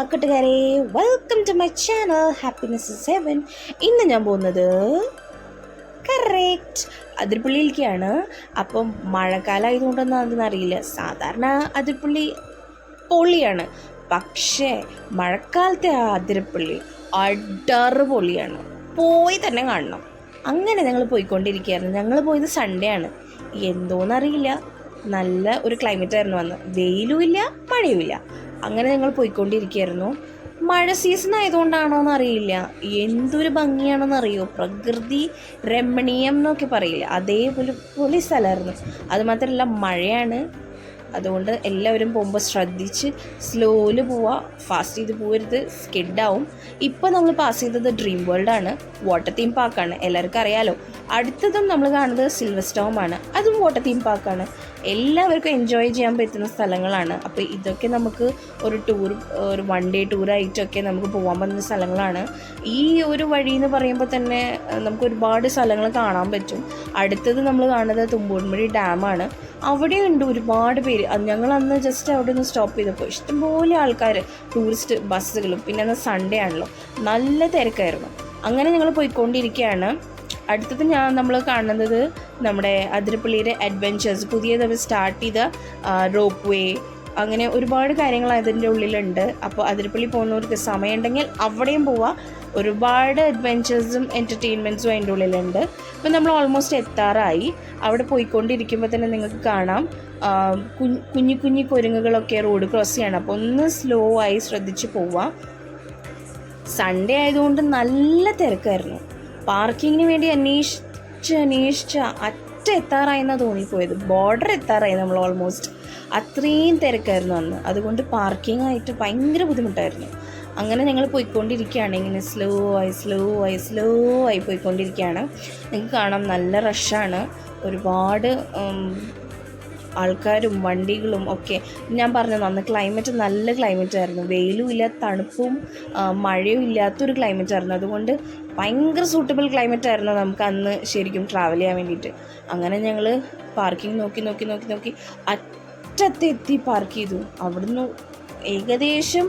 കൂട്ടുകാരെ, welcome to my channel happiness is heaven. ഇന്ന് ഞാൻ പോകുന്നത് കറക്റ്റ് അതിരപ്പള്ളിയിലേക്കാണ്. അപ്പം മഴക്കാലമായതുകൊണ്ടൊന്നും അതൊന്നും അറിയില്ല. സാധാരണ അതിരപ്പള്ളി പൊളിയാണ്, പക്ഷേ മഴക്കാലത്തെ ആ അതിരപ്പള്ളി അടറ് പൊളിയാണ്. പോയി തന്നെ കാണണം. അങ്ങനെ ഞങ്ങൾ പോയിക്കൊണ്ടിരിക്കുകയായിരുന്നു. ഞങ്ങൾ പോയത് സൺഡേ ആണ്. എന്തോന്നറിയില്ല, നല്ല ഒരു ക്ലൈമറ്റ് ആയിരുന്നു. വന്ന് വെയിലും ഇല്ല മഴയുമില്ല. അങ്ങനെ ഞങ്ങൾ പോയിക്കൊണ്ടിരിക്കുകയായിരുന്നു. മഴ സീസൺ ആയതുകൊണ്ടാണോ എന്നറിയില്ല, എന്തൊരു ഭംഗിയാണെന്നറിയോ, പ്രകൃതി രമണീയം എന്നൊക്കെ പറയില്ല, അതേപോലെ പൊളി സ്ഥലമായിരുന്നു. അതുമാത്രമല്ല മഴയാണ്. അതുകൊണ്ട് എല്ലാവരും പോകുമ്പോൾ ശ്രദ്ധിച്ച് സ്ലോയിൽ പോവുക, ഫാസ്റ്റ് ചെയ്ത് പോകരുത്, സ്കിഡാവും. ഇപ്പോൾ നമ്മൾ പാസ് ചെയ്തത് ഡ്രീം വേൾഡാണ്, വാട്ടർ തീം പാർക്കാണ്, എല്ലാവർക്കും അറിയാലോ. അടുത്തതും നമ്മൾ കാണുന്നത് സിൽവർ സ്റ്റോമാണ്, അതും വാട്ടർ തീം പാർക്കാണ്. എല്ലാവർക്കും എൻജോയ് ചെയ്യാൻ പറ്റുന്ന സ്ഥലങ്ങളാണ്. അപ്പോൾ ഇതൊക്കെ നമുക്ക് ഒരു ഒരു 1 ഡേ ടൂറായിട്ടൊക്കെ നമുക്ക് പോകാൻ പറ്റുന്ന സ്ഥലങ്ങളാണ്. ഈ ഒരു വഴി എന്ന് പറയുമ്പോൾ തന്നെ നമുക്ക് ഒരുപാട് സ്ഥലങ്ങൾ കാണാൻ പറ്റും. അടുത്തത് നമ്മൾ കാണുന്നത് തുമ്പൂർമുഴി ഡാമാണ്. അവിടെയുണ്ട് ഒരുപാട് പേര്. ഞങ്ങൾ അന്ന് ജസ്റ്റ് അവിടെ ഒന്ന് സ്റ്റോപ്പ് ചെയ്തപ്പോൾ ഇഷ്ടംപോലെ ആൾക്കാർ, ടൂറിസ്റ്റ് ബസ്സുകളും. പിന്നെ അന്ന് സൺഡേ ആണല്ലോ, നല്ല തിരക്കായിരുന്നു. അങ്ങനെ ഞങ്ങൾ പോയിക്കൊണ്ടിരിക്കുകയാണ്. അടുത്തത് നമ്മൾ കാണുന്നത് നമ്മുടെ അതിരപ്പള്ളിയുടെ അഡ്വെഞ്ചേഴ്സ്, പുതിയതായി സ്റ്റാർട്ട് ചെയ്ത റോപ്പ് വേ, അങ്ങനെ ഒരുപാട് കാര്യങ്ങൾ അതിൻ്റെ ഉള്ളിലുണ്ട്. അപ്പോൾ അതിരപ്പള്ളി പോകുന്നവർക്ക് സമയമുണ്ടെങ്കിൽ അവിടെയും പോവാം. ഒരുപാട് അഡ്വെഞ്ചേഴ്സും എൻ്റർടൈൻമെൻറ്റ്സും അതിൻ്റെ ഉള്ളിലുണ്ട്. ഇപ്പം നമ്മൾ ഓൾമോസ്റ്റ് എത്താറായി. അവിടെ പോയിക്കൊണ്ടിരിക്കുമ്പോൾ തന്നെ നിങ്ങൾക്ക് കാണാം കുഞ്ഞു കുഞ്ഞു കുരങ്ങുകളൊക്കെ റോഡ് ക്രോസ് ചെയ്യണം. അപ്പോൾ ഒന്ന് സ്ലോ ആയി ശ്രദ്ധിച്ച് പോവാം. സൺഡേ ആയതുകൊണ്ട് നല്ല തിരക്കായിരുന്നു. പാർക്കിങ്ങിന് വേണ്ടി അന്വേഷിച്ച് എത്താറായെന്നാണ് തോന്നിപ്പോയത്. ബോർഡർ എത്താറായി നമ്മൾ ഓൾമോസ്റ്റ്. അത്രയും തിരക്കായിരുന്നു അന്ന്. അതുകൊണ്ട് പാർക്കിംഗ് ആയിട്ട് ഭയങ്കര ബുദ്ധിമുട്ടായിരുന്നു. അങ്ങനെ ഞങ്ങൾ പോയിക്കൊണ്ടിരിക്കുകയാണ്. ഇങ്ങനെ സ്ലോ ആയി പോയിക്കൊണ്ടിരിക്കുകയാണ്. നിങ്ങൾക്ക് കാണാം നല്ല റഷാണ്. ഒരുപാട് ആൾക്കാരും വണ്ടികളും ഒക്കെ. ഞാൻ പറഞ്ഞത് അന്ന് ക്ലൈമറ്റ് നല്ല ക്ലൈമറ്റ് ആയിരുന്നു. വെയിലും ഇല്ല, തണുപ്പും മഴയും ഇല്ലാത്തൊരു ക്ലൈമറ്റ് ആയിരുന്നു. അതുകൊണ്ട് ഭയങ്കര സൂട്ടബിൾ ക്ലൈമറ്റ് ആയിരുന്നു നമുക്ക് അന്ന് ശരിക്കും ട്രാവൽ ചെയ്യാൻ വേണ്ടിയിട്ട്. അങ്ങനെ ഞങ്ങൾ പാർക്കിംഗ് നോക്കി അറ്റത്തെത്തി പാർക്ക് ചെയ്തു. അവിടുന്ന് ഏകദേശം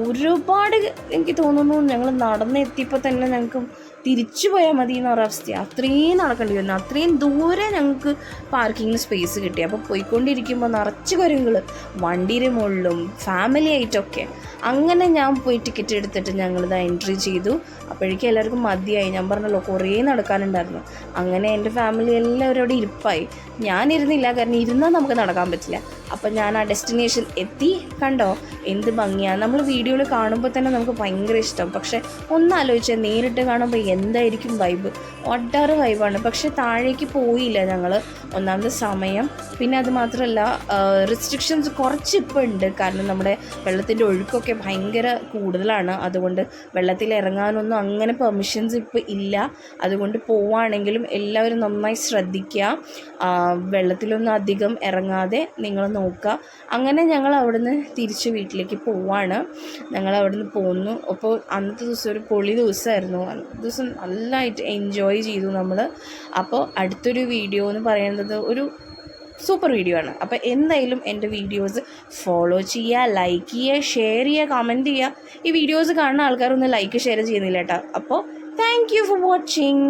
ഒരുപാട്, എനിക്ക് തോന്നുന്നു ഞങ്ങൾ നടന്നെത്തിയപ്പോൾ തന്നെ ഞങ്ങൾക്ക് തിരിച്ചു പോയാൽ മതി എന്ന ഒരവസ്ഥയാണ്. അത്രയും നടക്കേണ്ടി വന്നു. അത്രയും ദൂരെ ഞങ്ങൾക്ക് പാർക്കിങ്ങിന് സ്പേസ് കിട്ടി. അപ്പോൾ പോയിക്കൊണ്ടിരിക്കുമ്പോൾ നിറച്ച് കുരങ്ങുകൾ വണ്ടിയുടെ മുകളിലും ഫാമിലി ആയിട്ടൊക്കെ. അങ്ങനെ ഞാൻ പോയി ടിക്കറ്റ് എടുത്തിട്ട് ഞങ്ങളിത് എൻട്രി ചെയ്തു. അപ്പോഴേക്കും എല്ലാവർക്കും മതിയായി. ഞാൻ പറഞ്ഞല്ലോ കുറേ നടക്കാനുണ്ടായിരുന്നു. അങ്ങനെ എൻ്റെ ഫാമിലി എല്ലാവരും അവിടെ ഇരിപ്പായി. ഞാനിരുന്നില്ല, കാരണം ഇരുന്നാൽ നമുക്ക് നടക്കാൻ പറ്റില്ല. അപ്പം ഞാൻ ആ ഡെസ്റ്റിനേഷൻ എത്തി. കണ്ടോ എന്ത് ഭംഗിയാണ്. നമ്മൾ വീഡിയോയിൽ കാണുമ്പോൾ തന്നെ നമുക്ക് ഭയങ്കര ഇഷ്ടം. പക്ഷേ ഒന്നാലോചിച്ചാൽ നേരിട്ട് കാണുമ്പോൾ എന്തായിരിക്കും വൈബ്. ഒട്ടേറെ വൈബാണ്. പക്ഷേ താഴേക്ക് പോയില്ല ഞങ്ങൾ. ഒന്നാമത് സമയം, പിന്നെ അത് മാത്രമല്ല റെസ്ട്രിക്ഷൻസ് കുറച്ച് ഇപ്പോൾ ഉണ്ട്. കാരണം നമ്മുടെ വെള്ളത്തിൻ്റെ ഒഴുക്കൊക്കെ ഭയങ്കര കൂടുതലാണ്. അതുകൊണ്ട് വെള്ളത്തിൽ ഇറങ്ങാനൊന്നും അങ്ങനെ പെർമിഷൻസ് ഇപ്പോൾ ഇല്ല. അതുകൊണ്ട് പോവുകയാണെങ്കിലും എല്ലാവരും നന്നായി ശ്രദ്ധിക്കുക. വെള്ളത്തിലൊന്നും അധികം ഇറങ്ങാതെ നിങ്ങൾ നോക്കുക. അങ്ങനെ ഞങ്ങൾ അവിടുന്ന് തിരിച്ച് വീട്ടിലേക്ക് പോവാണ്. ഞങ്ങൾ അവിടുന്ന് പോന്നു. അപ്പോൾ അന്നത്തെ ദിവസം ഒരു പൊളി ദിവസമായിരുന്നു. അന്നത്തെ ദിവസം നല്ലതായിട്ട് എൻജോയ് ചെയ്തു നമ്മൾ. അപ്പോൾ അടുത്തൊരു വീഡിയോ എന്ന് പറയുന്നത് ഒരു സൂപ്പർ വീഡിയോ ആണ്. അപ്പോൾ എന്തായാലും എൻ്റെ വീഡിയോസ് ഫോളോ ചെയ്യുക, ലൈക്ക് ചെയ്യുക, ഷെയർ ചെയ്യുക, കമൻറ്റ് ചെയ്യുക. ഈ വീഡിയോസ് കാണുന്ന ആൾക്കാരൊന്നും ലൈക്ക് ഷെയർ ചെയ്യുന്നില്ല കേട്ടോ. അപ്പോൾ താങ്ക് യു ഫോർ വാച്ചിങ്.